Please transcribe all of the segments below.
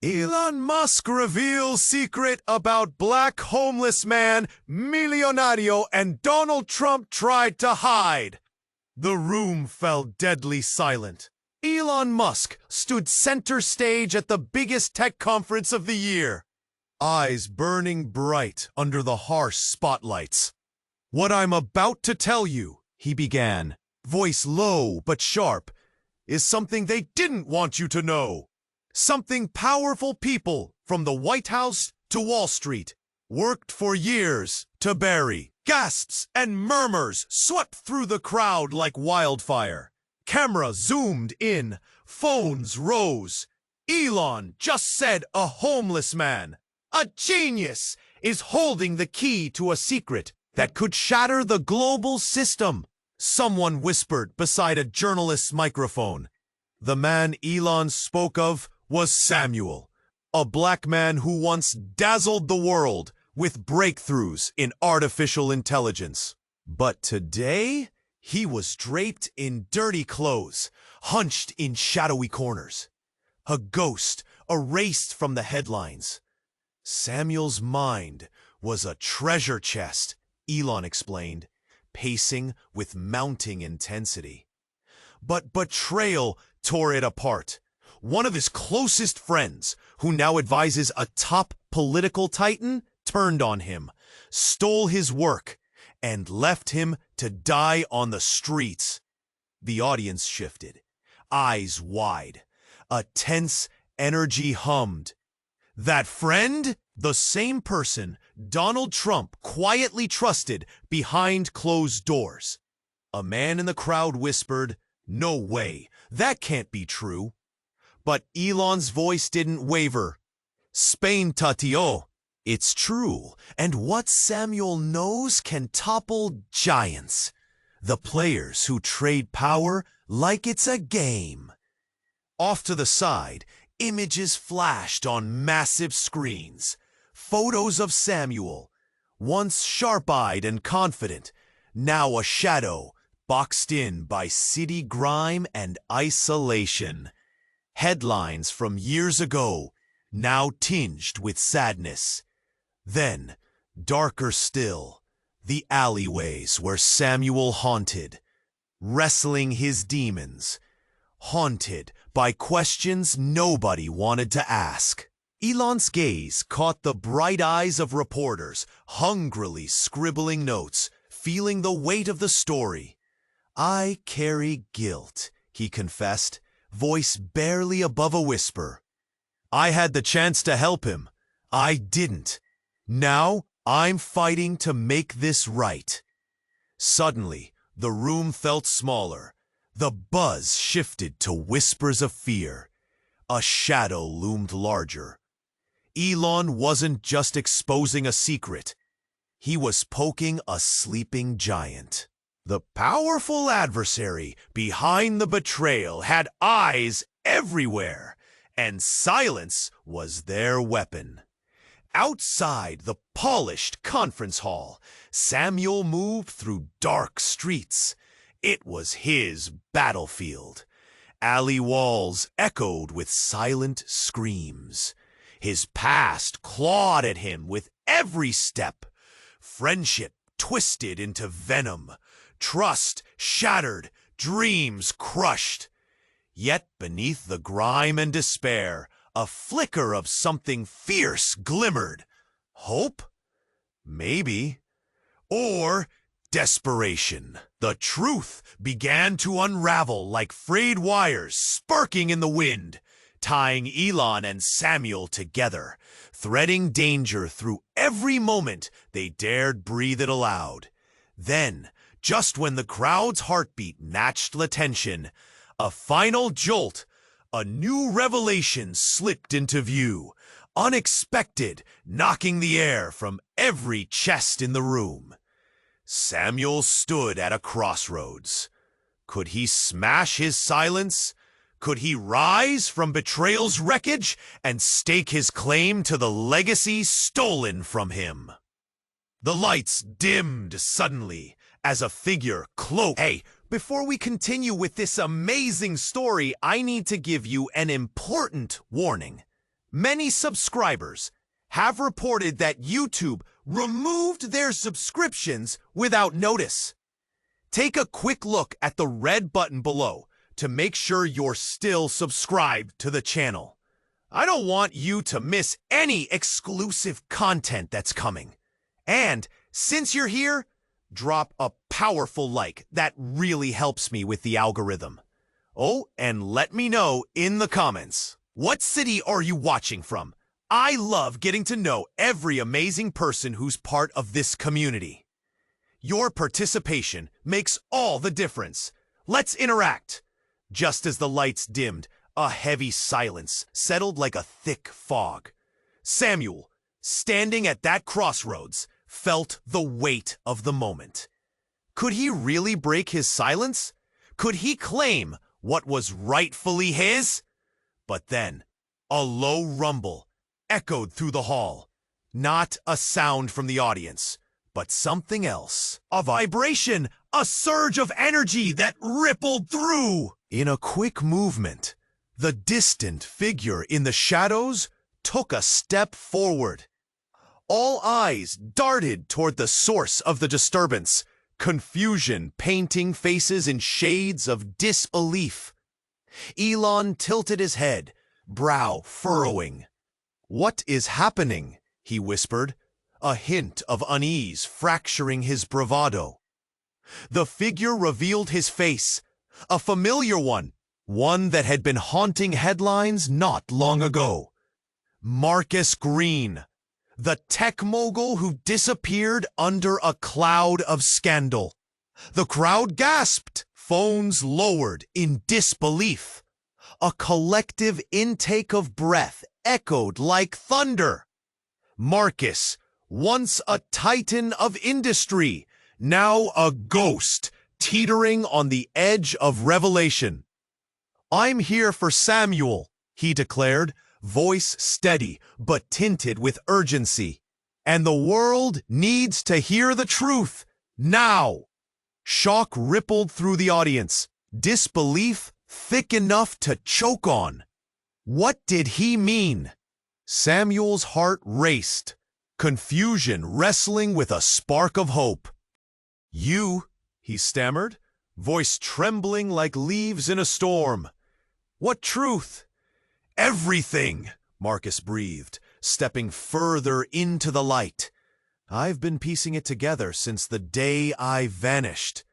Elon Musk reveals secret about black homeless man, Millionaire, and Donald Trump tried to hide. The room fell deadly silent. Elon Musk stood center stage at the biggest tech conference of the year, eyes burning bright under the harsh spotlights. "What I'm about to tell you," he began, voice low but sharp, "is something they didn't want you to know. Something powerful people, from the White House to Wall Street, worked for years to bury." Gasps and murmurs swept through the crowd like wildfire. Camera zoomed in, phones rose. Elon just said a homeless man, a genius, is holding the key to a secret that could shatter the global system. Someone whispered beside a journalist's microphone. The man Elon spoke of was Samuel, a black man who once dazzled the world with breakthroughs in artificial intelligence. But today, he was draped in dirty clothes, hunched in shadowy corners. A ghost erased from the headlines. Samuel's mind was a treasure chest, Elon explained, pacing with mounting intensity. But betrayal tore it apart. One of his closest friends, who now advises a top political titan, turned on him, stole his work, and left him to die on the streets. The audience shifted, eyes wide. A tense energy hummed. That friend? The same person Donald Trump quietly trusted behind closed doors. A man in the crowd whispered, "No way, that can't be true." But Elon's voice didn't waver. "Spain tatio. It's true, and what Samuel knows can topple giants. The players who trade power like it's a game." Off to the side, images flashed on massive screens. Photos of Samuel, once sharp-eyed and confident, now a shadow, boxed in by city grime and isolation. Headlines from years ago, now tinged with sadness. Then, darker still, the alleyways where Samuel haunted, wrestling his demons, haunted by questions nobody wanted to ask. Elon's gaze caught the bright eyes of reporters, hungrily scribbling notes, feeling the weight of the story. "I carry guilt," he confessed, voice barely above a whisper. "I had the chance to help him. I didn't. Now I'm fighting to make this right." Suddenly, the room felt smaller. The buzz shifted to whispers of fear. A shadow loomed larger. Elon wasn't just exposing a secret. He was poking a sleeping giant. The powerful adversary behind the betrayal had eyes everywhere, and silence was their weapon. Outside the polished conference hall, Samuel moved through dark streets. It was his battlefield. Alley walls echoed with silent screams. His past clawed at him with every step. Friendship twisted into venom. Trust shattered. Dreams crushed. Yet beneath the grime and despair, a flicker of something fierce glimmered. Hope? Maybe. Or desperation. The truth began to unravel like frayed wires sparking in the wind, tying Elon and Samuel together, threading danger through every moment they dared breathe it aloud. Then, just when the crowd's heartbeat matched the tension, a final jolt, a new revelation slipped into view, unexpected, knocking the air from every chest in the room. Samuel stood at a crossroads. Could he smash his silence? Could he rise from betrayal's wreckage and stake his claim to the legacy stolen from him? The lights dimmed suddenly as a figure cloaked. Hey, before we continue with this amazing story, I need to give you an important warning. Many subscribers have reported that YouTube removed their subscriptions without notice. Take a quick look at the red button below to make sure you're still subscribed to the channel. I don't want you to miss any exclusive content that's coming. And since you're here, drop a powerful like. That really helps me with the algorithm. Oh, and let me know in the comments, what city are you watching from? I love getting to know every amazing person who's part of this community. Your participation makes all the difference. Let's interact. Just as the lights dimmed, a heavy silence settled like a thick fog. Samuel, standing at that crossroads, felt the weight of the moment. Could he really break his silence? Could he claim what was rightfully his? But then, a low rumble echoed through the hall. Not a sound from the audience, but something else. A vibration, a surge of energy that rippled through. In a quick movement, the distant figure in the shadows took a step forward. All eyes darted toward the source of the disturbance, confusion painting faces in shades of disbelief. Elon tilted his head, brow furrowing. "What is happening?" he whispered, a hint of unease fracturing his bravado. The figure revealed his face, a familiar one that had been haunting headlines not long ago. Marcus Green, the tech mogul who disappeared under a cloud of scandal. The crowd gasped, phones lowered in disbelief. A collective intake of breath echoed like thunder. Marcus, once a titan of industry, now a ghost teetering on the edge of revelation. "I'm here for Samuel," he declared, voice steady but tinted with urgency. "And the world needs to hear the truth, now." Shock rippled through the audience, disbelief thick enough to choke on. What did he mean? Samuel's heart raced, confusion wrestling with a spark of hope. "You," he stammered, voice trembling like leaves in a storm. "What truth?" "Everything," Marcus breathed, stepping further into the light. "I've been piecing it together since the day I vanished.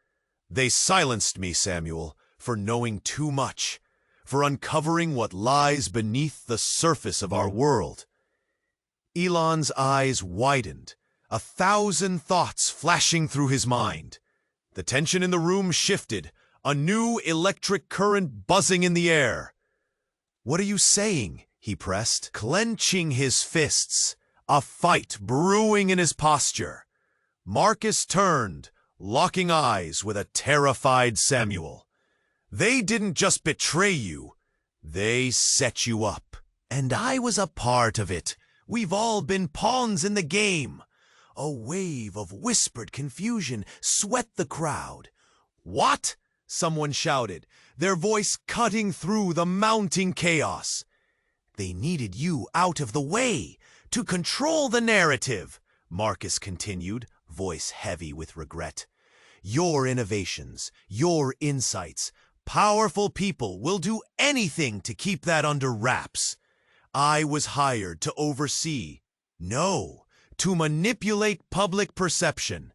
They silenced me, Samuel, for knowing too much, for uncovering what lies beneath the surface of our world." Elon's eyes widened, 1,000 thoughts flashing through his mind. The tension in the room shifted, a new electric current buzzing in the air. "What are you saying?" he pressed, clenching his fists, a fight brewing in his posture. Marcus turned, locking eyes with a terrified Samuel. "They didn't just betray you, they set you up. And I was a part of it. We've all been pawns in the game." A wave of whispered confusion swept the crowd. "What?" someone shouted, their voice cutting through the mounting chaos. "They needed you out of the way to control the narrative," Marcus continued, voice heavy with regret. "Your innovations, your insights, powerful people will do anything to keep that under wraps. I was hired to oversee, no, to manipulate public perception.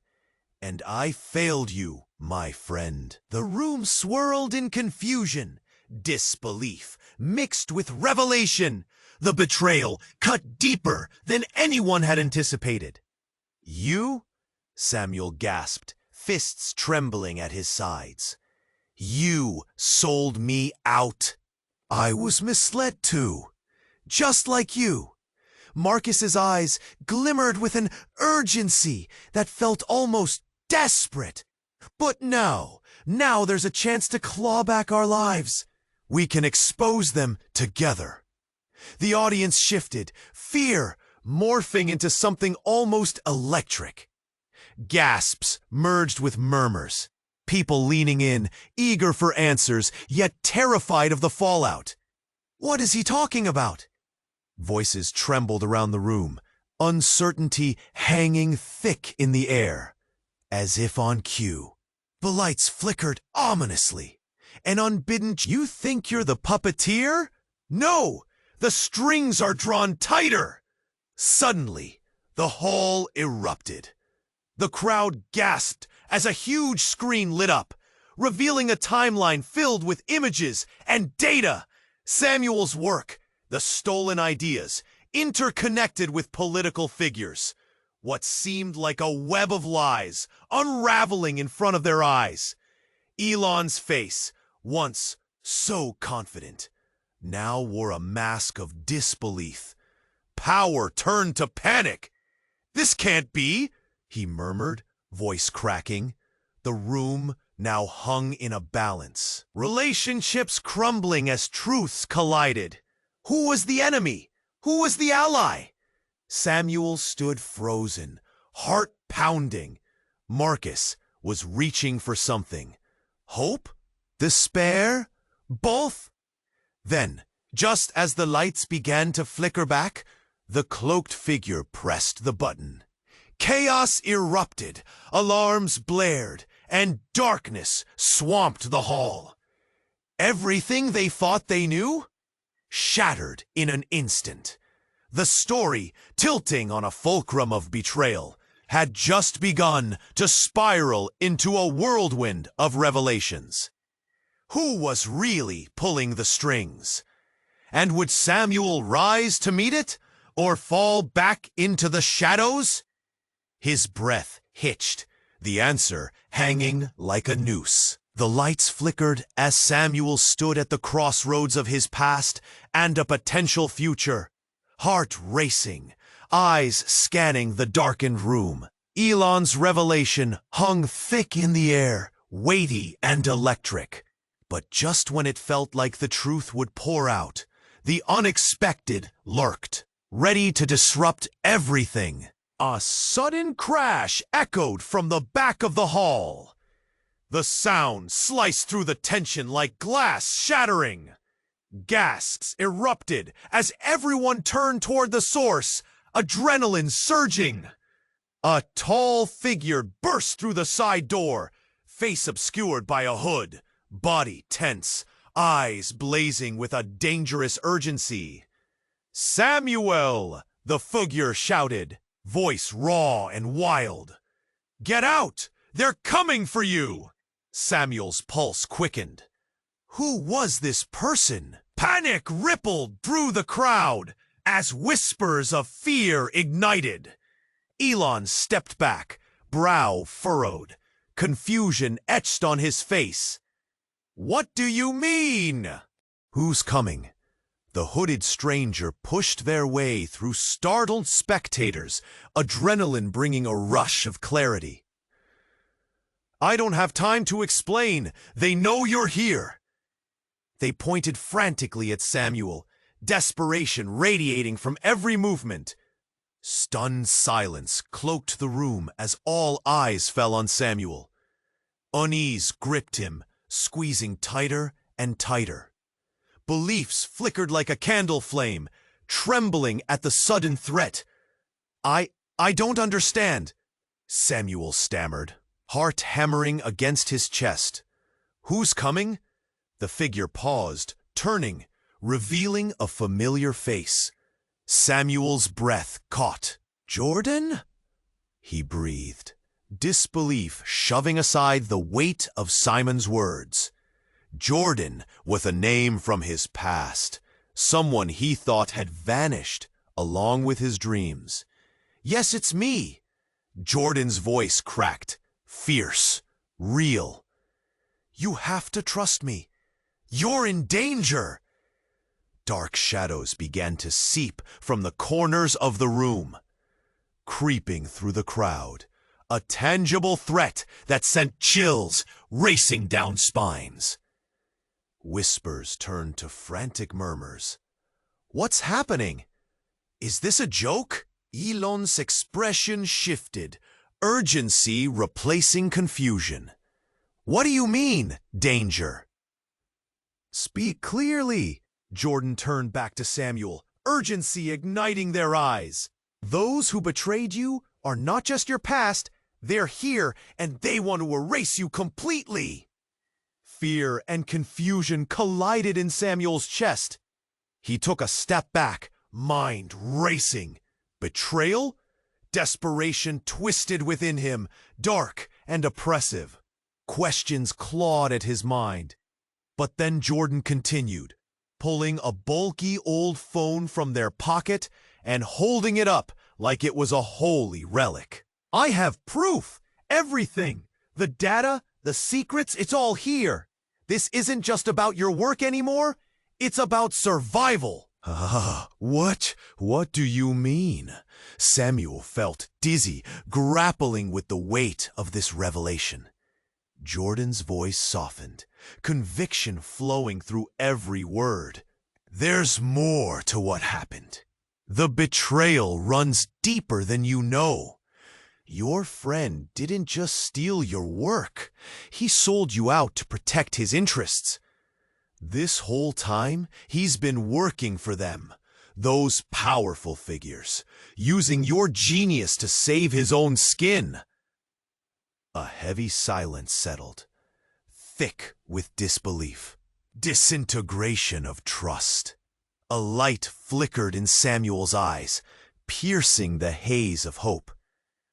And I failed you, my friend." The room swirled in confusion, disbelief mixed with revelation. The betrayal cut deeper than anyone had anticipated. "You?" Samuel gasped, fists trembling at his sides. "You sold me out." "I was misled too, just like you." Marcus's eyes glimmered with an urgency that felt almost desperate. "But now there's a chance to claw back our lives. We can expose them together." The audience shifted, fear morphing into something almost electric. Gasps merged with murmurs, people leaning in, eager for answers, yet terrified of the fallout. "What is he talking about?" Voices trembled around the room, uncertainty hanging thick in the air. As if on cue, the lights flickered ominously. An unbidden, "You think you're the puppeteer? No! The strings are drawn tighter!" Suddenly, the hall erupted. The crowd gasped as a huge screen lit up, revealing a timeline filled with images and data. Samuel's work, the stolen ideas, interconnected with political figures. What seemed like a web of lies, unraveling in front of their eyes. Elon's face, once so confident, now wore a mask of disbelief. Power turned to panic. "This can't be," he murmured, voice cracking. The room now hung in a balance. Relationships crumbling as truths collided. Who was the enemy? Who was the ally? Samuel stood frozen, heart pounding. Marcus was reaching for something. Hope? Despair? Both? Then, just as the lights began to flicker back, the cloaked figure pressed the button. Chaos erupted, alarms blared, and darkness swamped the hall. Everything they thought they knew shattered in an instant. The story, tilting on a fulcrum of betrayal, had just begun to spiral into a whirlwind of revelations. Who was really pulling the strings? And would Samuel rise to meet it, or fall back into the shadows? His breath hitched, the answer hanging like a noose. The lights flickered as Samuel stood at the crossroads of his past and a potential future. Heart racing, eyes scanning the darkened room. Elon's revelation hung thick in the air, weighty and electric. But just when it felt like the truth would pour out, the unexpected lurked, ready to disrupt everything. A sudden crash echoed from the back of the hall. The sound sliced through the tension like glass shattering. Gasps erupted as everyone turned toward the source, adrenaline surging. A tall figure burst through the side door, face obscured by a hood, body tense, eyes blazing with a dangerous urgency. "Samuel!" the figure shouted, voice raw and wild. "Get out! They're coming for you!" Samuel's pulse quickened. Who was this person? Panic rippled through the crowd as whispers of fear ignited. Elon stepped back, brow furrowed, confusion etched on his face. "What do you mean?" "Who's coming?" The hooded stranger pushed their way through startled spectators, adrenaline bringing a rush of clarity. "I don't have time to explain. They know you're here." They pointed frantically at Samuel, desperation radiating from every movement. Stunned silence cloaked the room as all eyes fell on Samuel. Unease gripped him, squeezing tighter and tighter. Beliefs flickered like a candle flame, trembling at the sudden threat. I don't understand," Samuel stammered, heart hammering against his chest. "Who's coming?" The figure paused, turning, revealing a familiar face. Samuel's breath caught. "Jordan?" he breathed, disbelief shoving aside the weight of Simon's words. Jordan, with a name from his past, someone he thought had vanished along with his dreams. "Yes, it's me." Jordan's voice cracked, fierce, real. "You have to trust me. You're in danger." Dark shadows began to seep from the corners of the room, creeping through the crowd, a tangible threat that sent chills racing down spines. Whispers turned to frantic murmurs. "What's happening? Is this a joke?" Elon's expression shifted, urgency replacing confusion. "What do you mean, danger?" "Speak clearly." Jordan turned back to Samuel, urgency igniting their eyes. Those who betrayed you are not just your past, they're here and they want to erase you completely. Fear and confusion collided in Samuel's chest. He took a step back, mind racing. Betrayal? Desperation twisted within him, dark and oppressive. Questions clawed at his mind. But then Jordan continued, pulling a bulky old phone from their pocket and holding it up like it was a holy relic. I have proof! Everything! The data, the secrets, it's all here! This isn't just about your work anymore, it's about survival! What? What do you mean? Samuel felt dizzy, grappling with the weight of this revelation. Jordan's voice softened, conviction flowing through every word. There's more to what happened. The betrayal runs deeper than you know. Your friend didn't just steal your work. He sold you out to protect his interests. This whole time, he's been working for them, those powerful figures, using your genius to save his own skin. A heavy silence settled, thick with disbelief, disintegration of trust. A light flickered in Samuel's eyes, piercing the haze of hope.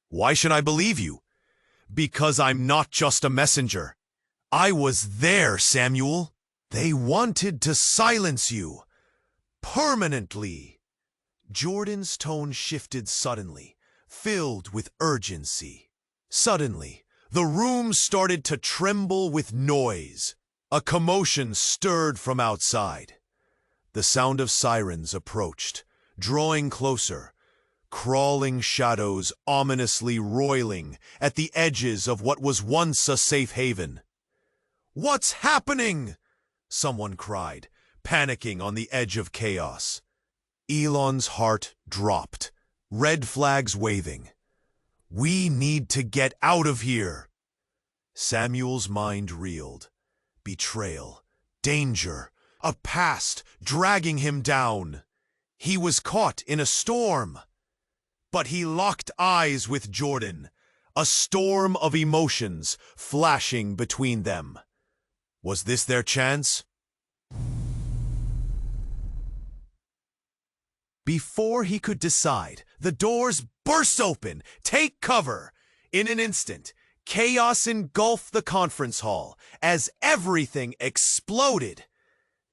Why should I believe you? Because I'm not just a messenger. I was there, Samuel. They wanted to silence you. Permanently. Jordan's tone shifted suddenly, filled with urgency. Suddenly, the room started to tremble with noise. A commotion stirred from outside. The sound of sirens approached, drawing closer, crawling shadows ominously roiling at the edges of what was once a safe haven. "What's happening?" someone cried, panicking on the edge of chaos. Elon's heart dropped, red flags waving. "We need to get out of here." Samuel's mind reeled. Betrayal, danger, a past dragging him down. He was caught in a storm. But he locked eyes with Jordan, a storm of emotions flashing between them. Was this their chance? Before he could decide, the doors burst open. Take cover! In an instant, chaos engulfed the conference hall as everything exploded.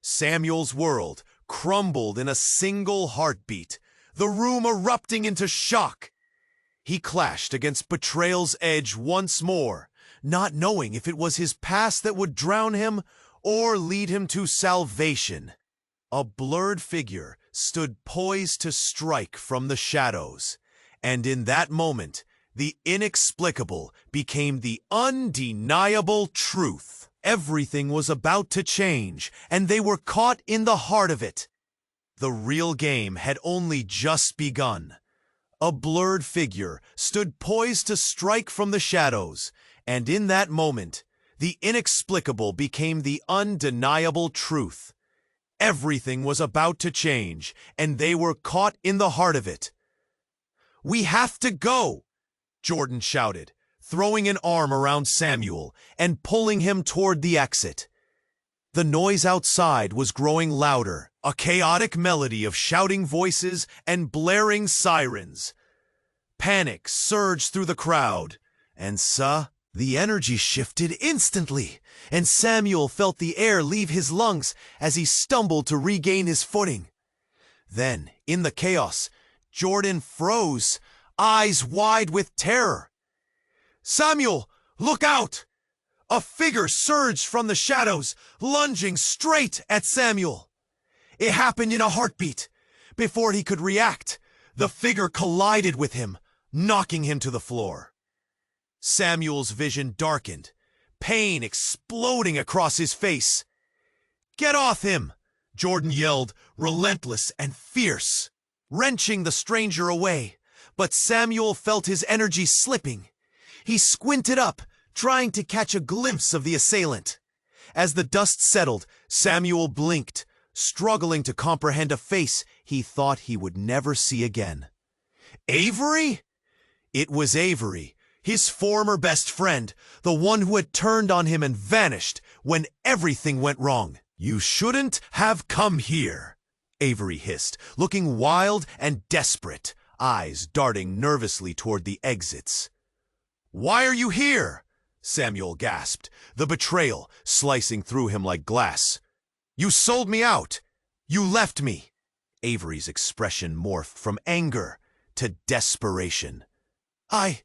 Samuel's world crumbled in a single heartbeat, the room erupting into shock. He clashed against betrayal's edge once more, not knowing if it was his past that would drown him or lead him to salvation. A blurred figure stood poised to strike from the shadows, and in that moment, the inexplicable became the undeniable truth. Everything was about to change, and they were caught in the heart of it. The real game had only just begun. A blurred figure stood poised to strike from the shadows, and in that moment, the inexplicable became the undeniable truth. Everything was about to change, and they were caught in the heart of it. "We have to go!" Jordan shouted, throwing an arm around Samuel and pulling him toward the exit. The noise outside was growing louder, a chaotic melody of shouting voices and blaring sirens. Panic surged through the crowd, and the energy shifted instantly, and Samuel felt the air leave his lungs as he stumbled to regain his footing. Then, in the chaos, Jordan froze, eyes wide with terror. "Samuel, look out!" A figure surged from the shadows, lunging straight at Samuel. It happened in a heartbeat. Before he could react, the figure collided with him, knocking him to the floor. Samuel's vision darkened, pain exploding across his face. "Get off him!" Jordan yelled, relentless and fierce, wrenching the stranger away. But Samuel felt his energy slipping. He squinted up, trying to catch a glimpse of the assailant. As the dust settled, Samuel blinked, struggling to comprehend a face he thought he would never see again. Avery? It was Avery, his former best friend, the one who had turned on him and vanished when everything went wrong. "You shouldn't have come here," Avery hissed, looking wild and desperate, eyes darting nervously toward the exits. "Why are you here?" Samuel gasped, the betrayal slicing through him like glass. "You sold me out. You left me." Avery's expression morphed from anger to desperation. I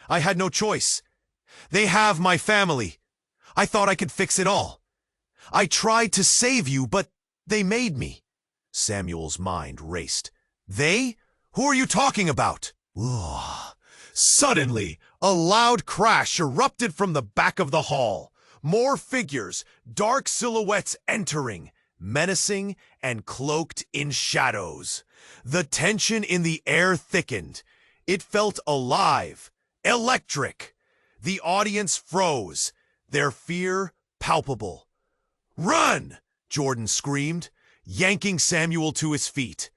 had no choice. They have my family. I thought I could fix it all. I tried to save you, but they made me." Samuel's mind raced. "They? Who are you talking about?" Ugh. Suddenly, a loud crash erupted from the back of the hall. More figures, dark silhouettes entering, menacing and cloaked in shadows. The tension in the air thickened. It felt alive, electric. The audience froze, their fear palpable. "Run!" Jordan screamed, yanking Samuel to his feet.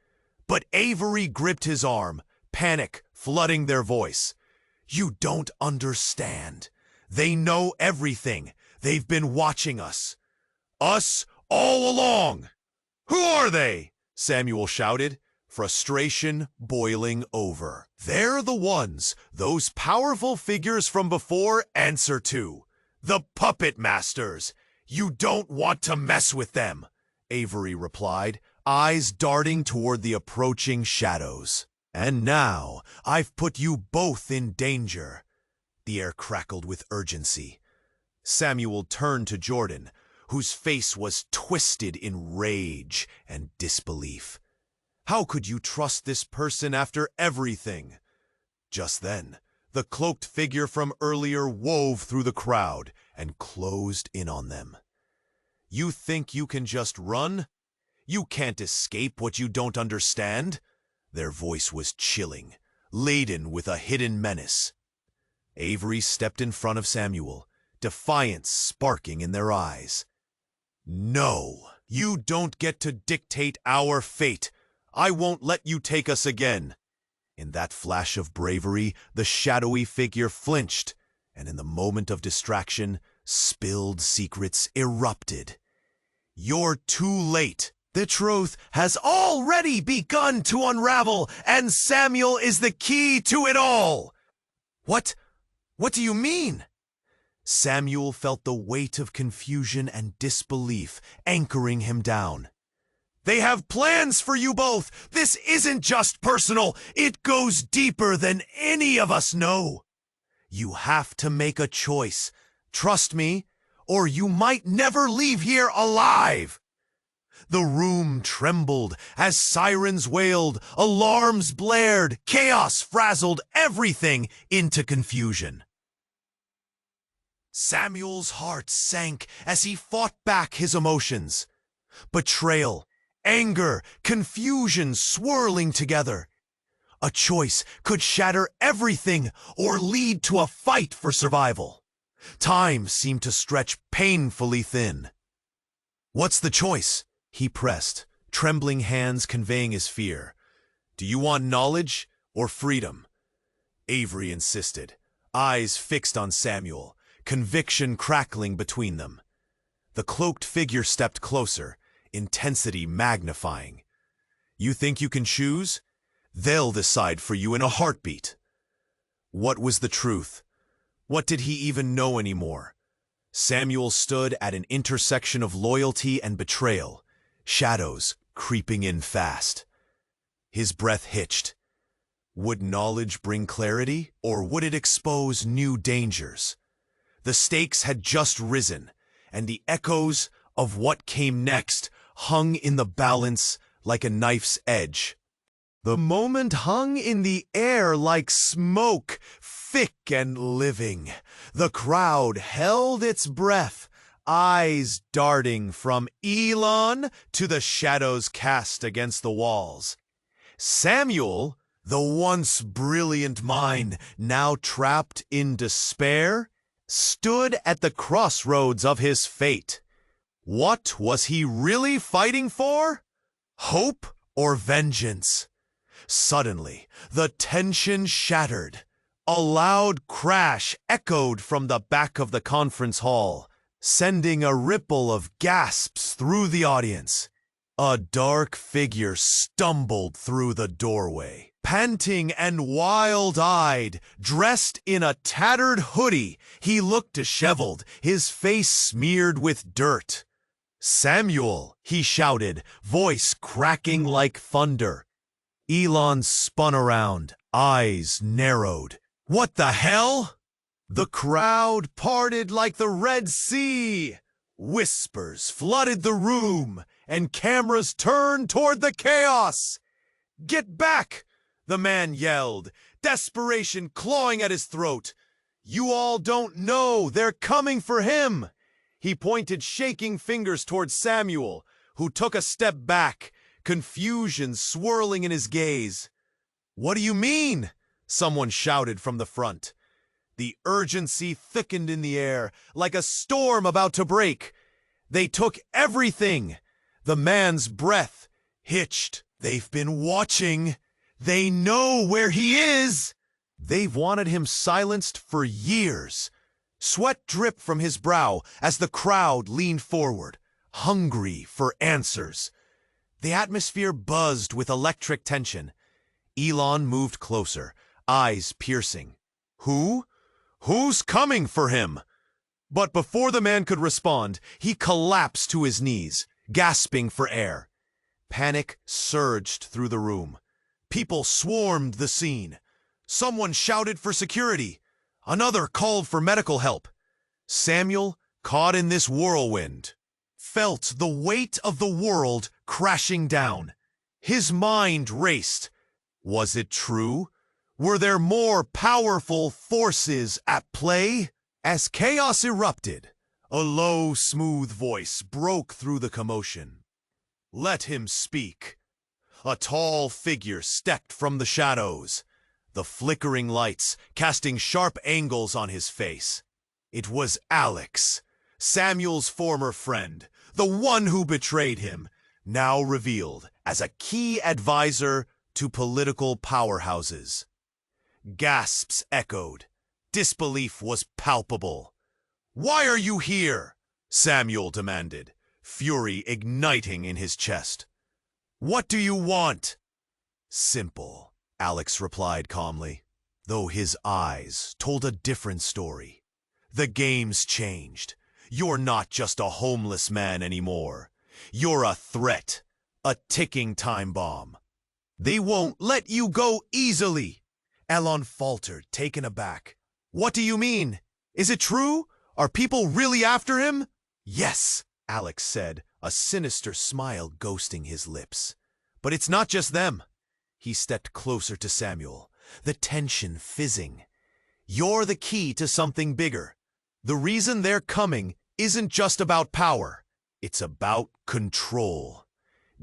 But Avery gripped his arm, panic flooding their voice. "You don't understand. They know everything. They've been watching us. Us all along." "Who are they?" Samuel shouted, frustration boiling over. "They're the ones those powerful figures from before answer to. The puppet masters. You don't want to mess with them," Avery replied, eyes darting toward the approaching shadows. "And now I've put you both in danger." The air crackled with urgency. Samuel turned to Jordan, whose face was twisted in rage and disbelief. "How could you trust this person after everything?" Just then, the cloaked figure from earlier wove through the crowd and closed in on them. "You think you can just run? You can't escape what you don't understand." Their voice was chilling, laden with a hidden menace. Avery stepped in front of Samuel, defiance sparking in their eyes. "No, you don't get to dictate our fate. I won't let you take us again." In that flash of bravery, the shadowy figure flinched, and in the moment of distraction, spilled secrets erupted. "You're too late. The truth has already begun to unravel, and Samuel is the key to it all." What do you mean?" Samuel felt the weight of confusion and disbelief anchoring him down. "They have plans for you both. This isn't just personal. It goes deeper than any of us know. You have to make a choice. Trust me, or you might never leave here alive." The room trembled as sirens wailed, alarms blared, chaos frazzled everything into confusion. Samuel's heart sank as he fought back his emotions. Betrayal, anger, confusion swirling together. A choice could shatter everything or lead to a fight for survival. Time seemed to stretch painfully thin. "What's the choice?" he pressed, trembling hands conveying his fear. "Do you want knowledge or freedom?" Avery insisted, eyes fixed on Samuel, conviction crackling between them. The cloaked figure stepped closer, intensity magnifying. "You think you can choose? They'll decide for you in a heartbeat." What was the truth? What did he even know anymore? Samuel stood at an intersection of loyalty and betrayal, shadows creeping in fast. His breath hitched. Would knowledge bring clarity, or would it expose new dangers? The stakes had just risen, and the echoes of what came next hung in the balance like a knife's edge. The moment hung in the air like smoke, thick and living. The crowd held its breath, eyes darting from ELON to the shadows cast against the walls. Samuel, the once brilliant mind, now trapped in despair, stood at the crossroads of his fate. What was he really fighting for? Hope or vengeance? Suddenly, the tension shattered. A loud crash echoed from the back of the conference hall, sending a ripple of gasps through the audience. A dark figure stumbled through the doorway, panting and wild-eyed, dressed in a tattered hoodie. He looked disheveled, his face smeared with dirt. "Samuel!" he shouted, voice cracking like thunder. Elon spun around, eyes narrowed. "What the hell?" The crowd parted like the Red Sea. Whispers flooded the room, and cameras turned toward the chaos. "Get back!" the man yelled, desperation clawing at his throat. "You all don't know, they're coming for him!" He pointed shaking fingers toward Samuel, who took a step back, confusion swirling in his gaze. "What do you mean?" someone shouted from the front. The urgency thickened in the air, like a storm about to break. "They took everything!" The man's breath hitched. "They've been watching. They know where he is. They've wanted him silenced for years." Sweat dripped from his brow as the crowd leaned forward, hungry for answers. The atmosphere buzzed with electric tension. Elon moved closer, eyes piercing. "Who? Who's coming for him?" But before the man could respond, he collapsed to his knees, gasping for air. Panic surged through the room. People swarmed the scene. Someone shouted for security. Another called for medical help. Samuel, caught in this whirlwind, felt the weight of the world crashing down. His mind raced. Was it true? Were there more powerful forces at play? As chaos erupted, a low, smooth voice broke through the commotion. "Let him speak." A tall figure stepped from the shadows, the flickering lights casting sharp angles on his face. It was Alex, Samuel's former friend, the one who betrayed him, now revealed as a key advisor to political powerhouses. Gasps echoed. Disbelief was palpable. "Why are you here?" Samuel demanded, fury igniting in his chest. "What do you want?" "Simple," Alex replied calmly, though his eyes told a different story. "The game's changed. You're not just a homeless man anymore. You're a threat, a ticking time bomb. They won't let you go easily." Elon faltered, taken aback. "What do you mean? Is it true? Are people really after him?" "Yes," Alex said, a sinister smile ghosting his lips. "But it's not just them." He stepped closer to Samuel, the tension fizzing. "You're the key to something bigger. The reason they're coming isn't just about power. It's about control."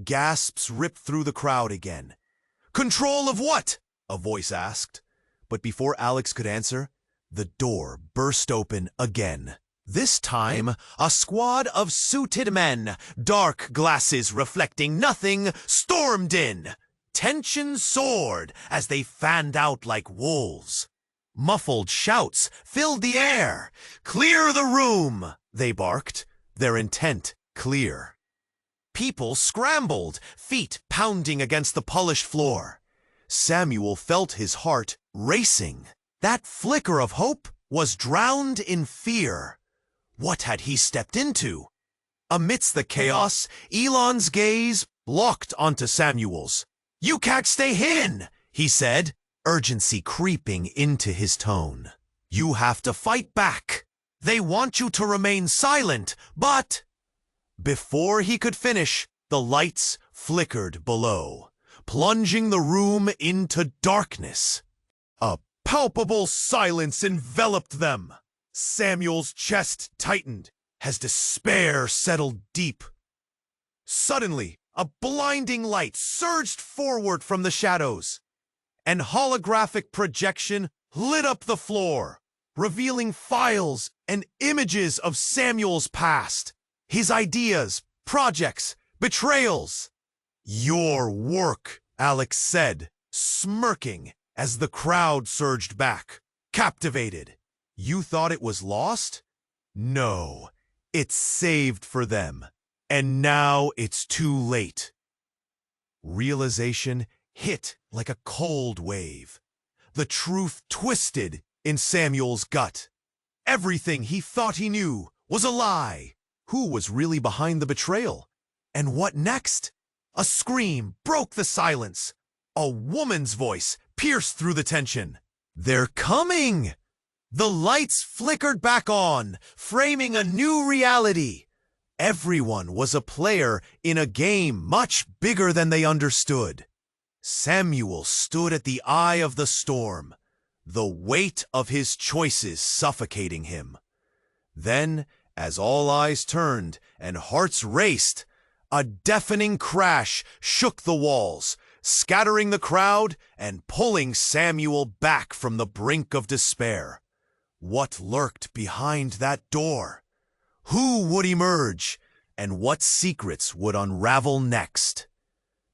Gasps ripped through the crowd again. "Control of what?" a voice asked. But before Alex could answer, the door burst open again. This time, a squad of suited men, dark glasses reflecting nothing, stormed in. Tension soared as they fanned out like wolves. Muffled shouts filled the air. "Clear the room!" they barked, their intent clear. People scrambled, feet pounding against the polished floor. Samuel felt his heart racing. That flicker of hope was drowned in fear. What had he stepped into? Amidst the chaos, Elon's gaze locked onto Samuel's. "You can't stay hidden," he said, urgency creeping into his tone. "You have to fight back. They want you to remain silent, but—" Before he could finish, the lights flickered below, plunging the room into darkness. A palpable silence enveloped them. Samuel's chest tightened as despair settled deep. Suddenly, a blinding light surged forward from the shadows. An holographic projection lit up the floor, revealing files and images of Samuel's past. His ideas, projects, betrayals. "Your work," Alex said, smirking as the crowd surged back, captivated. "You thought it was lost? No, it's saved for them. And now it's too late." Realization hit like a cold wave. The truth twisted in Samuel's gut. Everything he thought he knew was a lie. Who was really behind the betrayal? And what next? A scream broke the silence. A woman's voice pierced through the tension. "They're coming!" The lights flickered back on, framing a new reality. Everyone was a player in a game much bigger than they understood. Samuel stood at the eye of the storm, the weight of his choices suffocating him. Then, as all eyes turned and hearts raced, a deafening crash shook the walls, scattering the crowd and pulling Samuel back from the brink of despair. What lurked behind that door? Who would emerge, and what secrets would unravel next?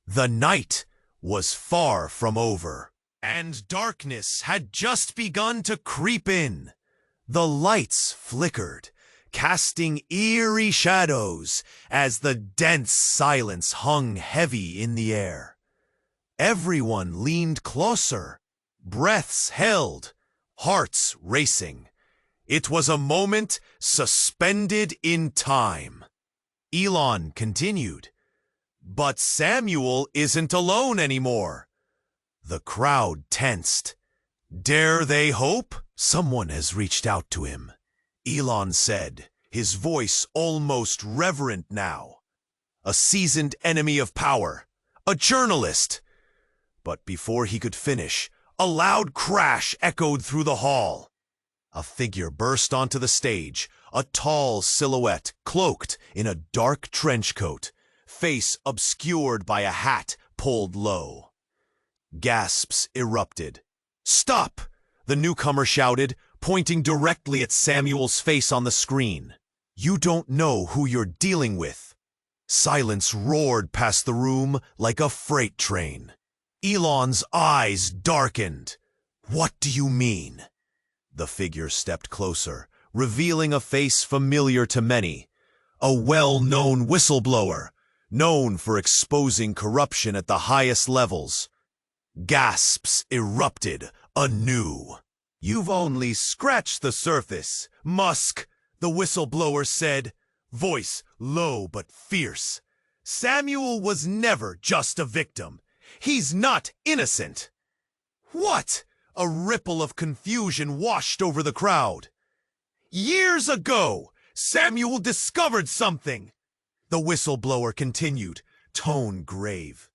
The night was far from over, and darkness had just begun to creep in. The lights flickered, casting eerie shadows as the dense silence hung heavy in the air. Everyone leaned closer, breaths held, hearts racing. It was a moment suspended in time. Elon continued, "But Samuel isn't alone anymore." The crowd tensed. Dare they hope? "Someone has reached out to him," Elon said, his voice almost reverent now. "A seasoned enemy of power, a journalist." But before he could finish, a loud crash echoed through the hall. A figure burst onto the stage, a tall silhouette cloaked in a dark trench coat, face obscured by a hat pulled low. Gasps erupted. "Stop!" the newcomer shouted, pointing directly at Samuel's face on the screen. "You don't know who you're dealing with." Silence roared past the room like a freight train. Elon's eyes darkened. "What do you mean?" The figure stepped closer, revealing a face familiar to many. A well-known whistleblower, known for exposing corruption at the highest levels. Gasps erupted anew. "You've only scratched the surface, Musk," the whistleblower said, voice low but fierce. "Samuel was never just a victim. He's not innocent." "What?" A ripple of confusion washed over the crowd. "Years ago, Samuel discovered something," the whistleblower continued, tone grave.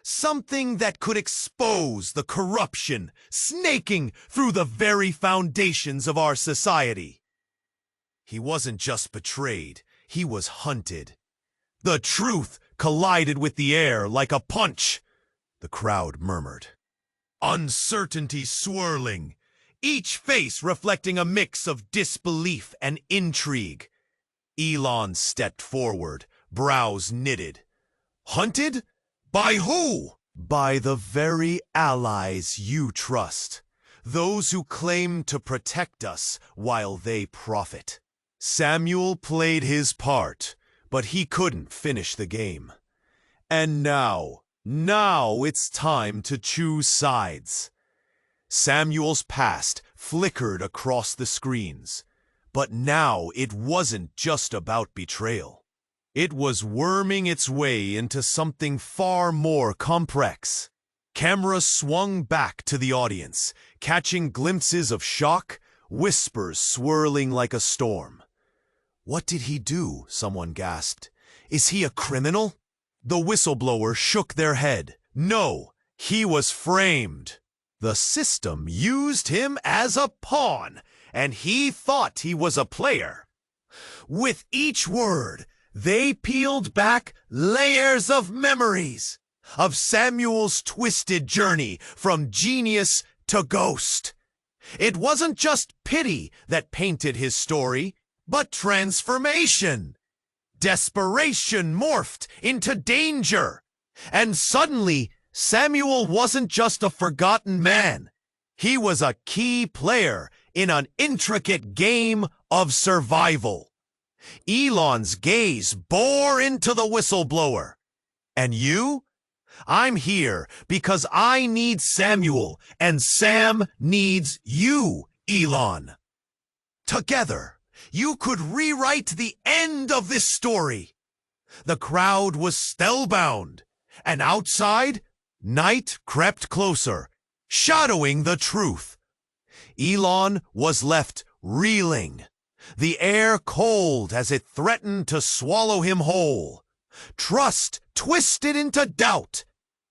"Something that could expose the corruption snaking through the very foundations of our society. He wasn't just betrayed, he was hunted. The truth collided with the air like a punch," the crowd murmured. Uncertainty swirling, each face reflecting a mix of disbelief and intrigue. Elon stepped forward, brows knitted. "Hunted? By who?" "By the very allies you trust. Those who claim to protect us while they profit." Samuel played his part, but he couldn't finish the game. And now it's time to choose sides. Samuel's past flickered across the screens, but now it wasn't just about betrayal. It was worming its way into something far more complex. Cameras swung back to the audience, catching glimpses of shock, whispers swirling like a storm. "What did he do?" someone gasped. "Is he a criminal?" The whistleblower shook their head. "No, he was framed. The system used him as a pawn, and he thought he was a player." With each word, they peeled back layers of memories of Samuel's twisted journey from genius to ghost. It wasn't just pity that painted his story, but transformation. Desperation morphed into danger. And suddenly, Samuel wasn't just a forgotten man. He was a key player in an intricate game of survival. Elon's gaze bore into the whistleblower. And you? I'm here because I need Samuel, and Sam needs you, Elon. Together, you could rewrite the end of this story. The crowd was spellbound, and outside, night crept closer, shadowing the truth. Elon was left reeling, the air cold as it threatened to swallow him whole. Trust twisted into doubt,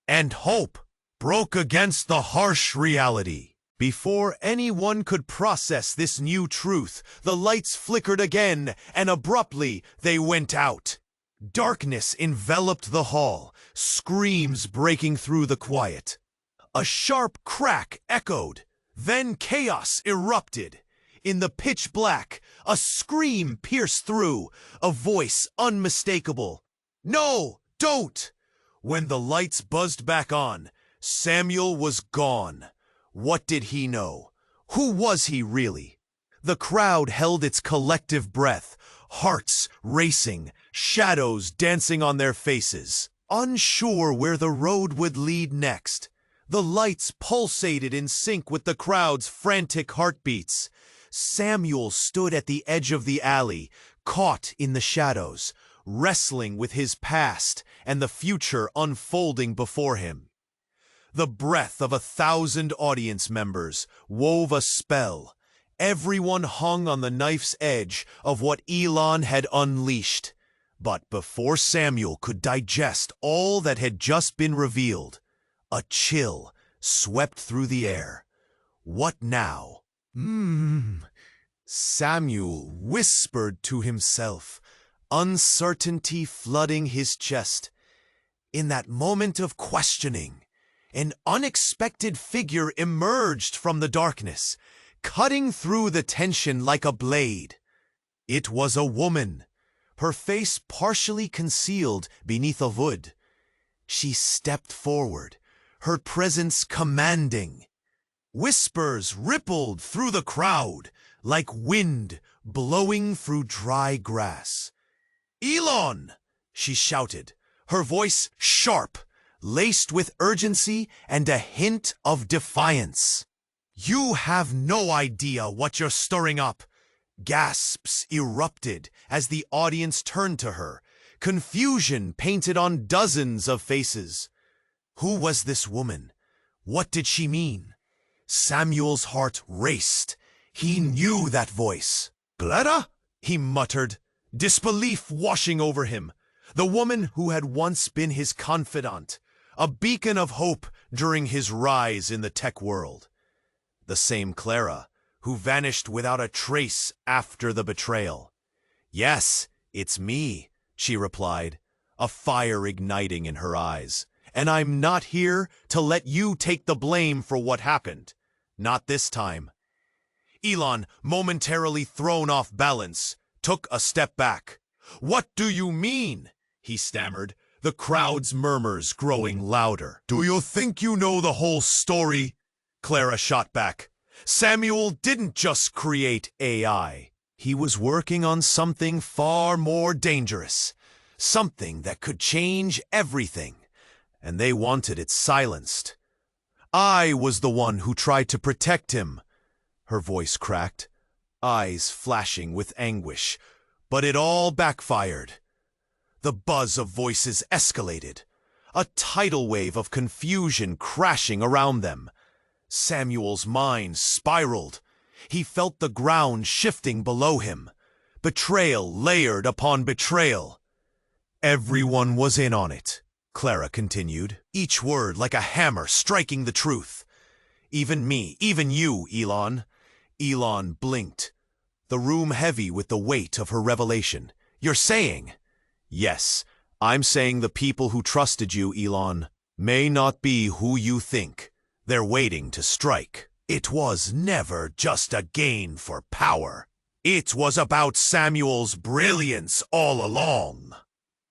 and hope broke against the harsh reality. Before anyone could process this new truth, the lights flickered again, and abruptly they went out. Darkness enveloped the hall, screams breaking through the quiet. A sharp crack echoed, then chaos erupted. In the pitch black, a scream pierced through, a voice unmistakable. "No, don't!" When the lights buzzed back on, Samuel was gone. What did he know? Who was he really? The crowd held its collective breath, hearts racing, shadows dancing on their faces. Unsure where the road would lead next, the lights pulsated in sync with the crowd's frantic heartbeats. Samuel stood at the edge of the alley, caught in the shadows, wrestling with his past and the future unfolding before him. The breath of 1,000 audience members wove a spell. Everyone hung on the knife's edge of what Elon had unleashed. But before Samuel could digest all that had just been revealed, a chill swept through the air. What now? Samuel whispered to himself, uncertainty flooding his chest. In that moment of questioning, an unexpected figure emerged from the darkness, cutting through the tension like a blade. It was a woman, her face partially concealed beneath a hood. She stepped forward, her presence commanding. Whispers rippled through the crowd like wind blowing through dry grass. "Elon!" she shouted, her voice sharp, laced with urgency and a hint of defiance. "You have no idea what you're stirring up." Gasps erupted as the audience turned to her, confusion painted on dozens of faces. Who was this woman? What did she mean? Samuel's heart raced. He knew that voice. "Gleda?" he muttered, disbelief washing over him. The woman who had once been his confidant, a beacon of hope during his rise in the tech world. The same Clara, who vanished without a trace after the betrayal. "Yes, it's me," she replied, a fire igniting in her eyes. "And I'm not here to let you take the blame for what happened. Not this time." Elon, momentarily thrown off balance, took a step back. "What do you mean?" he stammered, the crowd's murmurs growing louder. "Do you think you know the whole story?" Clara shot back. "Samuel didn't just create AI. He was working on something far more dangerous, something that could change everything, and they wanted it silenced. I was the one who tried to protect him." Her voice cracked, eyes flashing with anguish, but it all backfired. The buzz of voices escalated, a tidal wave of confusion crashing around them. Samuel's mind spiraled. He felt the ground shifting below him, betrayal layered upon betrayal. "Everyone was in on it," Clara continued, each word like a hammer striking the truth. "Even me, even you, Elon." Elon blinked, the room heavy with the weight of her revelation. "You're saying?" "Yes, I'm saying the people who trusted you, Elon, may not be who you think. They're waiting to strike. It was never just a gain for power. It was about Samuel's brilliance all along.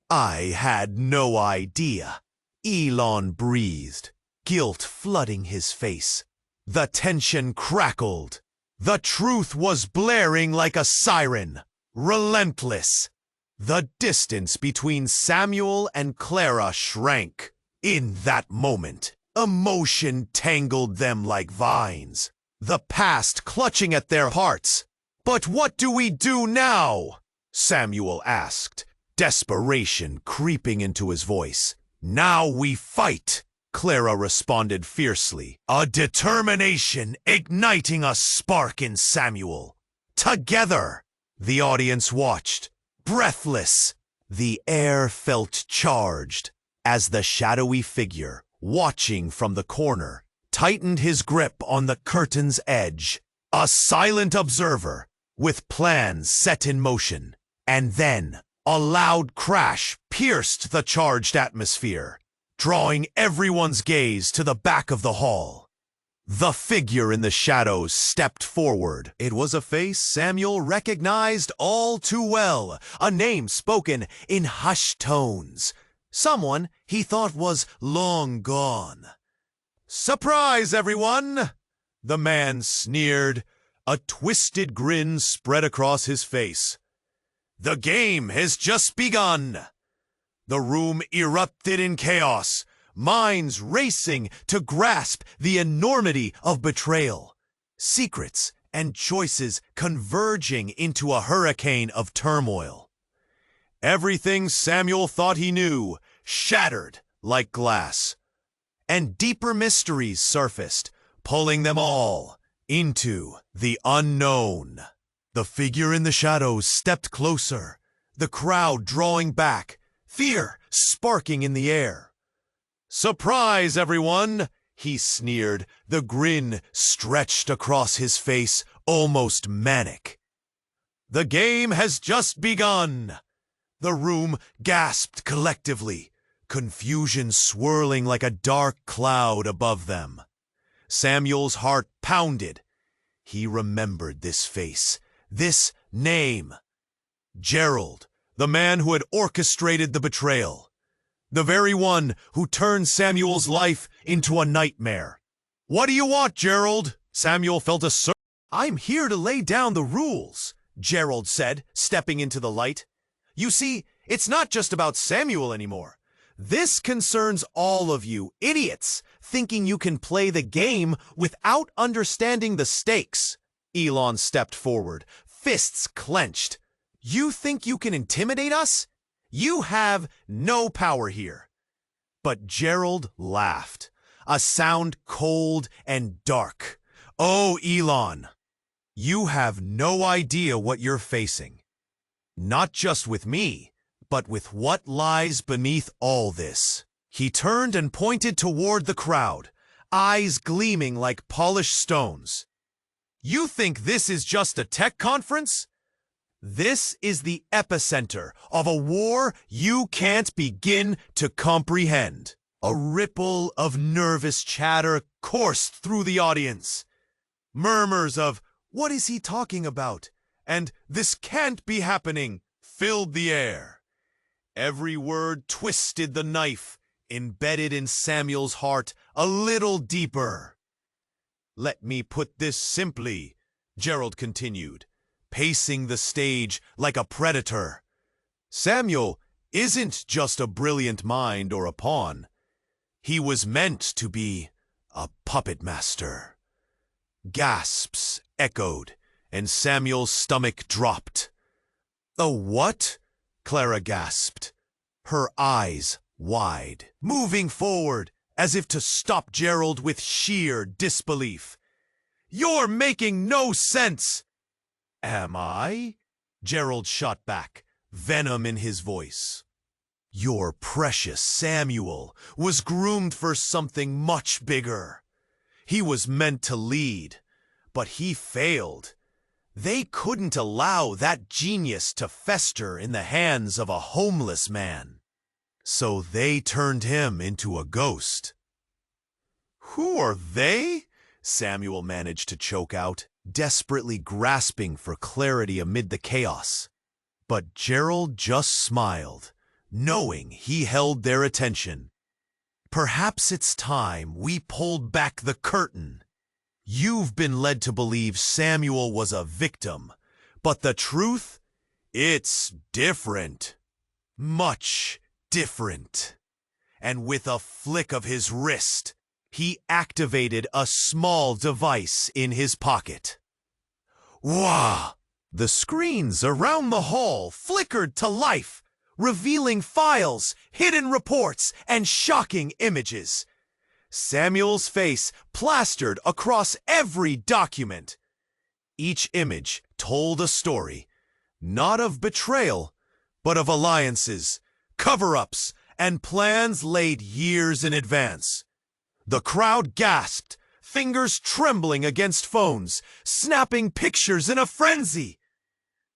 I had no idea. Elon breathed, guilt flooding his face. The tension crackled. The truth was blaring like a siren, relentless. The distance between Samuel and Clara shrank. In that moment, emotion tangled them like vines, the past clutching at their hearts. "But what do we do now?" Samuel asked, desperation creeping into his voice. "Now we fight," Clara responded fiercely, a determination igniting a spark in Samuel. Together, the audience watched, breathless. The air felt charged as the shadowy figure, watching from the corner, tightened his grip on the curtain's edge, a silent observer with plans set in motion. And then a loud crash pierced the charged atmosphere, drawing everyone's gaze to the back of the hall. The figure in the shadows stepped forward. It was a face Samuel recognized all too well, a name spoken in hushed tones. Someone he thought was long gone. "Surprise, everyone!" the man sneered. A twisted grin spread across his face. "The game has just begun." The room erupted in chaos, minds racing to grasp the enormity of betrayal, secrets and choices converging into a hurricane of turmoil. Everything Samuel thought he knew shattered like glass, and deeper mysteries surfaced, pulling them all into the unknown. The figure in the shadows stepped closer, the crowd drawing back, fear sparking in the air. "Surprise, everyone!" he sneered, the grin stretched across his face, almost manic. "The game has just begun." The room gasped collectively, confusion swirling like a dark cloud above them. Samuel's heart pounded. He remembered this face, this name. Gerald, the man who had orchestrated the betrayal. The very one who turned Samuel's life into a nightmare. "What do you want, Gerald?" Samuel felt a surge. "I'm here to lay down the rules," Gerald said, stepping into the light. "You see, it's not just about Samuel anymore. This concerns all of you idiots thinking you can play the game without understanding the stakes." Elon stepped forward, fists clenched. "You think you can intimidate us? You have no power here." But Gerald laughed, a sound cold and dark. "Oh, Elon, you have no idea what you're facing. Not just with me, but with what lies beneath all this." He turned and pointed toward the crowd, eyes gleaming like polished stones. "You think this is just a tech conference? This is the epicenter of a war you can't begin to comprehend." A ripple of nervous chatter coursed through the audience. Murmurs of, "What is he talking about?" and "This can't be happening," filled the air. Every word twisted the knife embedded in Samuel's heart a little deeper. "Let me put this simply," Gerald continued, pacing the stage like a predator. "Samuel isn't just a brilliant mind or a pawn. He was meant to be a puppet master." Gasps echoed, and Samuel's stomach dropped. "A what?" Clara gasped, her eyes wide, moving forward as if to stop Gerald with sheer disbelief. "You're making no sense!" "Am I?" Gerald shot back, venom in his voice. "Your precious Samuel was groomed for something much bigger. He was meant to lead, but he failed. They couldn't allow that genius to fester in the hands of a homeless man. So they turned him into a ghost." "Who are they?" Samuel managed to choke out. desperately grasping for clarity amid the chaos. But Gerald just smiled, knowing he held their attention. Perhaps it's time we pulled back the curtain. You've been led to believe Samuel was a victim, but the truth? It's different. Much different. And with a flick of his wrist, he activated a small device in his pocket. Wah! The screens around the hall flickered to life, revealing files, hidden reports, and shocking images. Samuel's face plastered across every document. Each image told a story, not of betrayal, but of alliances, cover-ups, and plans laid years in advance. The crowd gasped, fingers trembling against phones, snapping pictures in a frenzy.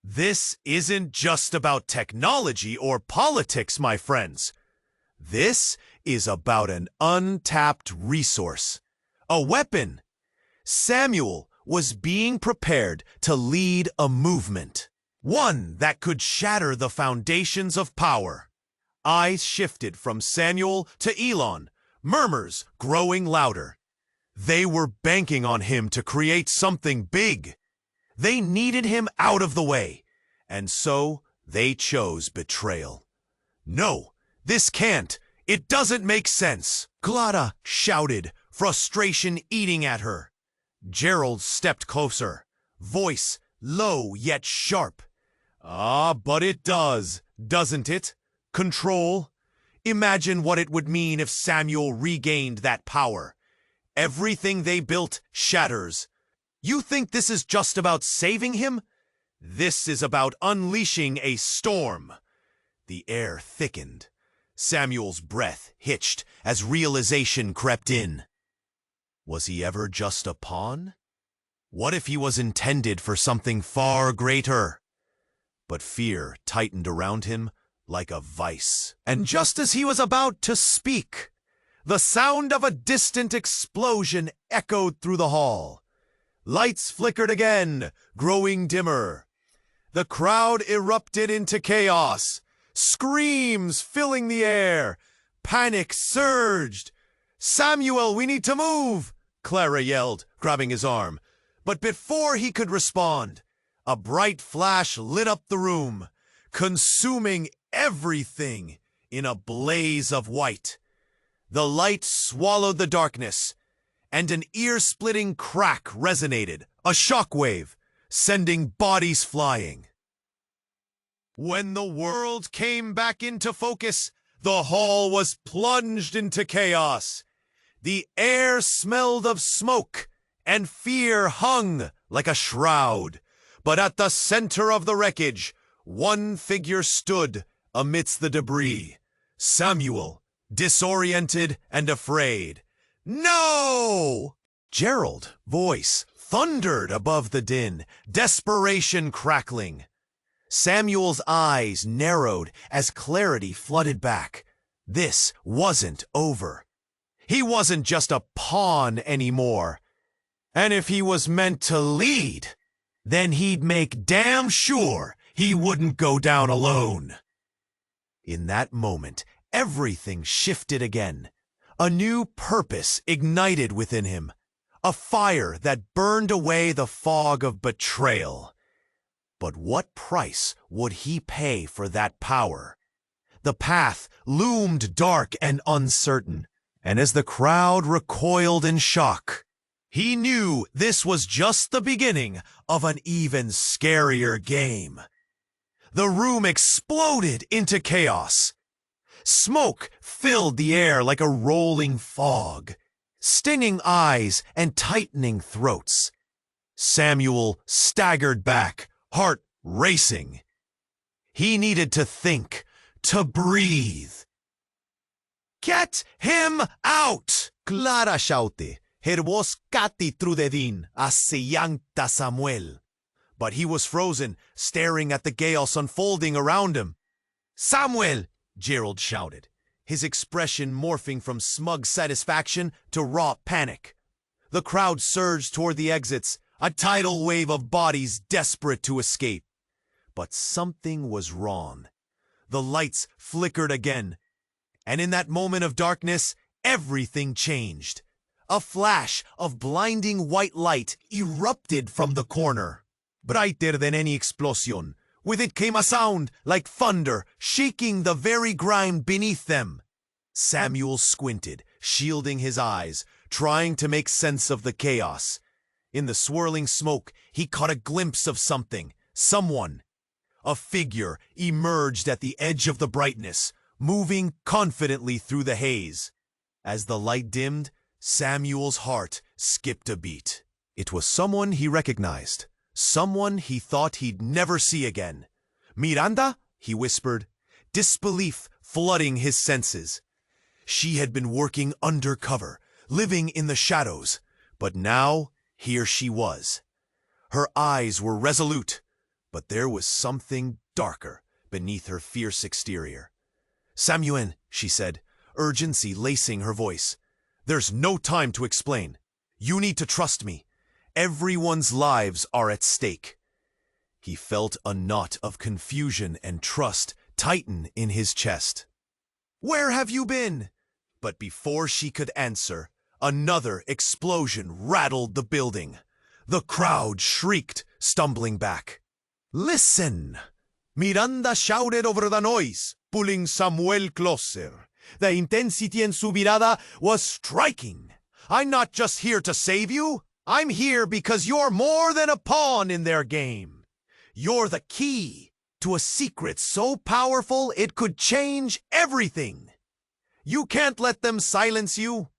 This isn't just about technology or politics, my friends. This is about an untapped resource, a weapon. Samuel was being prepared to lead a movement, one that could shatter the foundations of power. Eyes shifted from Samuel to Elon, murmurs growing louder. They were banking on him to create something big. They needed him out of the way, and so they chose betrayal. No, this can't. It doesn't make sense. Clara shouted, frustration eating at her. Gerald stepped closer, voice low yet sharp. But it does, doesn't it? Control. Imagine what it would mean if Samuel regained that power. Everything they built shatters. You think this is just about saving him? This is about unleashing a storm. The air thickened. Samuel's breath hitched as realization crept in. Was he ever just a pawn? What if he was intended for something far greater? But fear tightened around him like a vice. And just as he was about to speak, the sound of a distant explosion echoed through the hall. Lights flickered again, growing dimmer. The crowd erupted into chaos, screams filling the air. Panic surged. "Samuel, we need to move!" Clara yelled, grabbing his arm. But before he could respond, a bright flash lit up the room, consuming everything in a blaze of white. The light swallowed the darkness, and an ear-splitting crack resonated, a shockwave, sending bodies flying. When the world came back into focus, the hall was plunged into chaos. The air smelled of smoke, and fear hung like a shroud. But at the center of the wreckage, one figure stood amidst the debris. Samuel, disoriented and afraid. "No!" Gerald's voice thundered above the din, desperation crackling. Samuel's eyes narrowed as clarity flooded back. This wasn't over. He wasn't just a pawn anymore. And if he was meant to lead, then he'd make damn sure he wouldn't go down alone. In that moment, everything shifted again. A new purpose ignited within him, a fire that burned away the fog of betrayal. But what price would he pay for that power? The path loomed dark and uncertain, and as the crowd recoiled in shock, he knew this was just the beginning of an even scarier game. The room exploded into chaos. Smoke filled the air like a rolling fog, stinging eyes and tightening throats. Samuel staggered back, heart racing. He needed to think, to breathe. "Get him out!" Clara shouted, her voz cutting through the din as se yanked Samuel. But he was frozen, staring at the chaos unfolding around him. "Samuel!" Gerald shouted, his expression morphing from smug satisfaction to raw panic. The crowd surged toward the exits, a tidal wave of bodies desperate to escape. But something was wrong. The lights flickered again, and in that moment of darkness, everything changed. A flash of blinding white light erupted from the corner. Brighter than any explosion, with it came a sound like thunder, shaking the very ground beneath them. Samuel squinted, shielding his eyes, trying to make sense of the chaos. In the swirling smoke, he caught a glimpse of something, someone. A figure emerged at the edge of the brightness, moving confidently through the haze. As the light dimmed, Samuel's heart skipped a beat. It was someone he recognized, someone he thought he'd never see again. "Miranda?" he whispered, disbelief flooding his senses. She had been working undercover, living in the shadows, but now here she was. Her eyes were resolute, but there was something darker beneath her fierce exterior. "Samuel," she said, urgency lacing her voice. "There's no time to explain. You need to trust me. Everyone's lives are at stake." He felt a knot of confusion and trust tighten in his chest. "Where have you been?" But before she could answer, another explosion rattled the building. The crowd shrieked, stumbling back. "Listen!" Miranda shouted over the noise, pulling Samuel closer. The intensity in su mirada was striking. "I'm not just here to save you. I'm here because you're more than a pawn in their game. You're the key to a secret so powerful it could change everything. You can't let them silence you."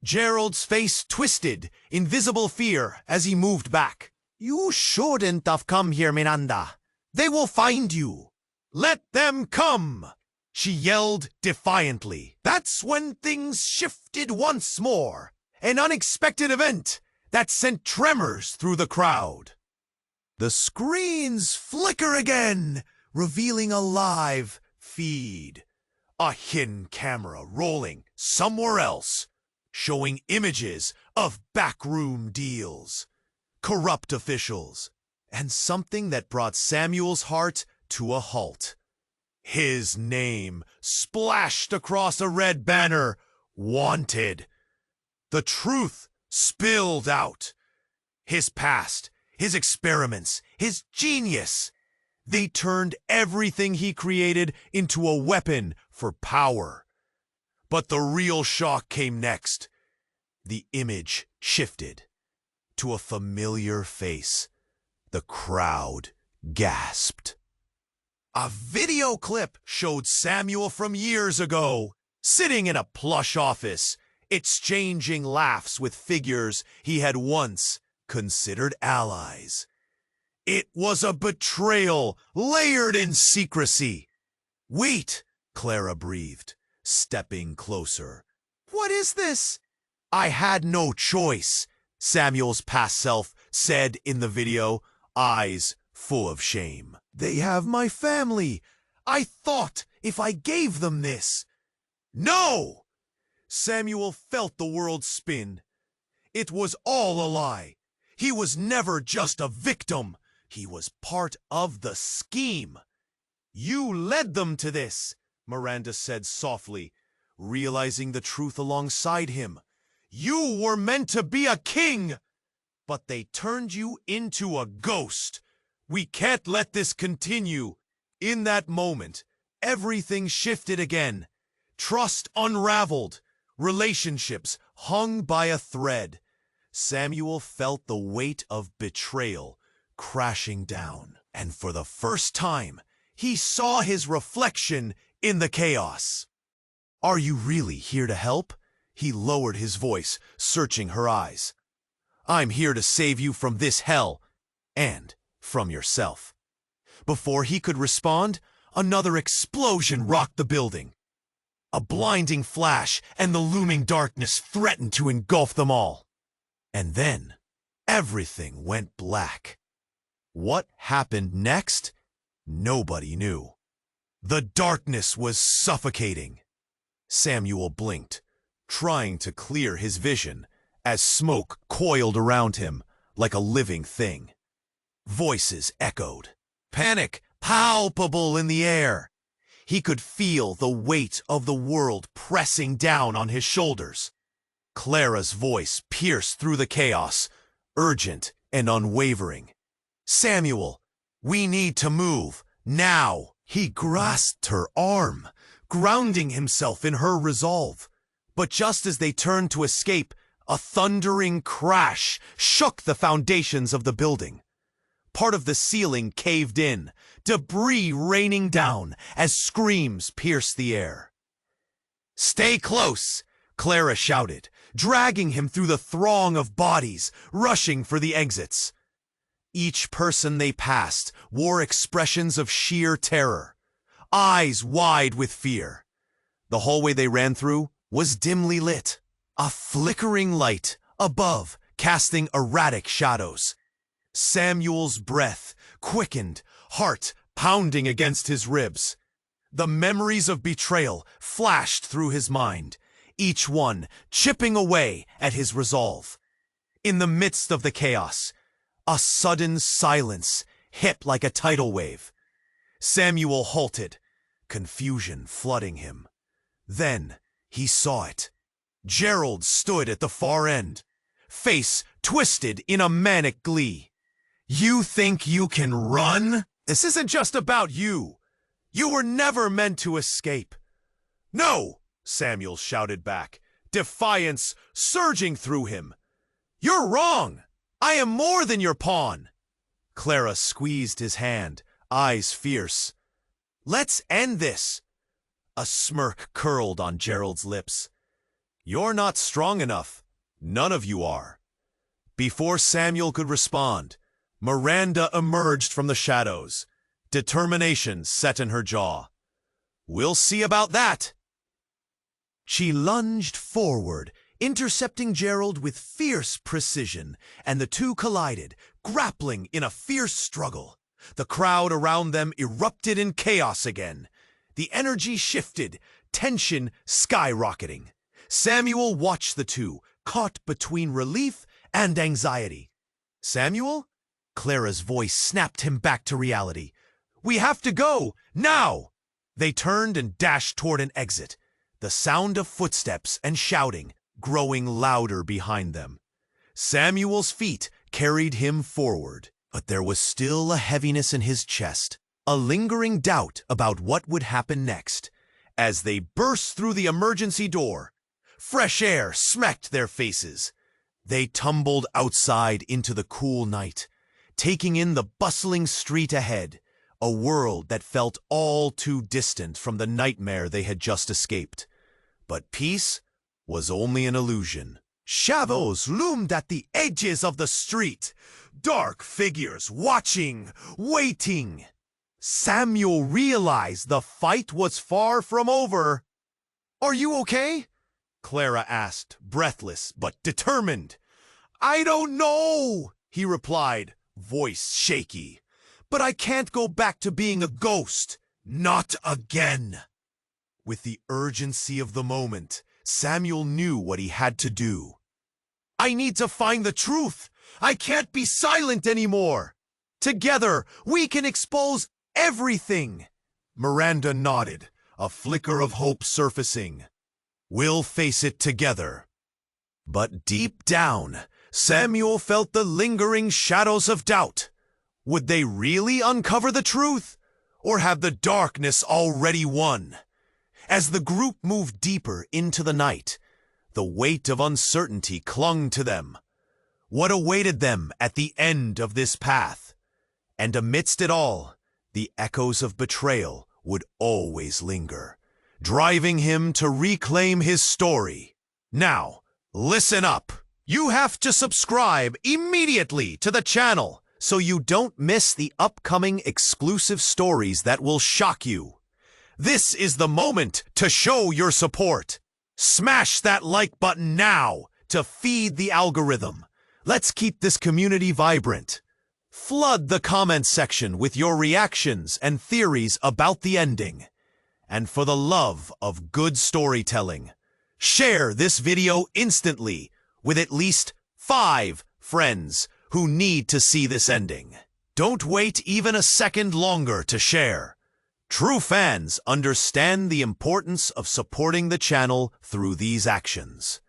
Gerald's face twisted in visible fear as he moved back. "You shouldn't have come here, Miranda. They will find you." "Let them come!" she yelled defiantly. That's when things shifted once more. An unexpected event that sent tremors through the crowd. The screens flicker again, revealing a live feed. A hidden camera rolling somewhere else, showing images of backroom deals, corrupt officials, and something that brought Samuel's heart to a halt. His name splashed across a red banner, "Wanted." The truth spilled out. His past, his experiments, his genius. They turned everything he created into a weapon for power. But the real shock came next. The image shifted to a familiar face. The crowd gasped. A video clip showed Samuel from years ago, sitting in a plush office, exchanging laughs with figures he had once considered allies. It was a betrayal layered in secrecy. "Wait," Clara breathed, stepping closer. "What is this?" "I had no choice," Samuel's past self said in the video, eyes full of shame. "They have my family. I thought if I gave them this." "No!" Samuel felt the world spin. It was all a lie. He was never just a victim. He was part of the scheme. "You led them to this," Miranda said softly, realizing the truth alongside him. "You were meant to be a king, but they turned you into a ghost. We can't let this continue." In that moment, everything shifted again. Trust unraveled. Relationships hung by a thread. Samuel felt the weight of betrayal crashing down. And for the first time, he saw his reflection in the chaos. "Are you really here to help?" He lowered his voice, searching her eyes. "I'm here to save you from this hell, and from yourself." Before he could respond, another explosion rocked the building. A blinding flash and the looming darkness threatened to engulf them all. And then, everything went black. What happened next? Nobody knew. The darkness was suffocating. Samuel blinked, trying to clear his vision, as smoke coiled around him, like a living thing. Voices echoed. Panic palpable in the air. He could feel the weight of the world pressing down on his shoulders. Clara's voice pierced through the chaos, urgent and unwavering. Samuel, we need to move, now. He grasped her arm, grounding himself in her resolve. But just as they turned to escape, a thundering crash shook the foundations of the building. Part of the ceiling caved in, debris raining down as screams pierced the air. Stay close, Clara shouted, dragging him through the throng of bodies rushing for the exits. Each person they passed wore expressions of sheer terror, eyes wide with fear. The hallway they ran through was dimly lit, a flickering light above casting erratic shadows. Samuel's breath quickened, heart pounding against his ribs. The memories of betrayal flashed through his mind, each one chipping away at his resolve. In the midst of the chaos, a sudden silence hit like a tidal wave. Samuel halted, confusion flooding him. Then he saw it. Gerald stood at the far end, face twisted in a manic glee. You think you can run? This isn't just about you. You were never meant to escape. No, Samuel shouted back, defiance surging through him. You're wrong. I am more than your pawn. Clara squeezed his hand, eyes fierce. Let's end this. A smirk curled on Gerald's lips. You're not strong enough. None of you are. Before Samuel could respond, Miranda emerged from the shadows, determination set in her jaw. We'll see about that. She lunged forward, intercepting Gerald with fierce precision, and the two collided, grappling in a fierce struggle. The crowd around them erupted in chaos again. The energy shifted, tension skyrocketing. Samuel watched the two, caught between relief and anxiety. Samuel? Clara's voice snapped him back to reality. We have to go, now! They turned and dashed toward an exit, the sound of footsteps and shouting growing louder behind them. Samuel's feet carried him forward, but there was still a heaviness in his chest, a lingering doubt about what would happen next. As they burst through the emergency door, fresh air smacked their faces. They tumbled outside into the cool night, taking in the bustling street ahead, a world that felt all too distant from the nightmare they had just escaped. But peace was only an illusion. Shadows loomed at the edges of the street, dark figures watching, waiting. Samuel realized the fight was far from over. Are you okay? Clara asked, breathless but determined. I don't know, he replied, voice shaky. But I can't go back to being a ghost. Not again. With the urgency of the moment, Samuel knew what he had to do. I need to find the truth. I can't be silent anymore. Together, we can expose everything. Miranda nodded, a flicker of hope surfacing. We'll face it together. But deep down, Samuel felt the lingering shadows of doubt. Would they really uncover the truth? Or have the darkness already won? As the group moved deeper into the night, the weight of uncertainty clung to them. What awaited them at the end of this path? And amidst it all, the echoes of betrayal would always linger, driving him to reclaim his story. Now, listen up. You have to subscribe immediately to the channel so you don't miss the upcoming exclusive stories that will shock you. This is the moment to show your support. Smash that like button now to feed the algorithm. Let's keep this community vibrant. Flood the comment section with your reactions and theories about the ending. And for the love of good storytelling, share this video instantly with at least 5 friends who need to see this ending. Don't wait even a second longer to share. True fans understand the importance of supporting the channel through these actions.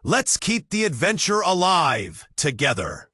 Let's keep the adventure alive together.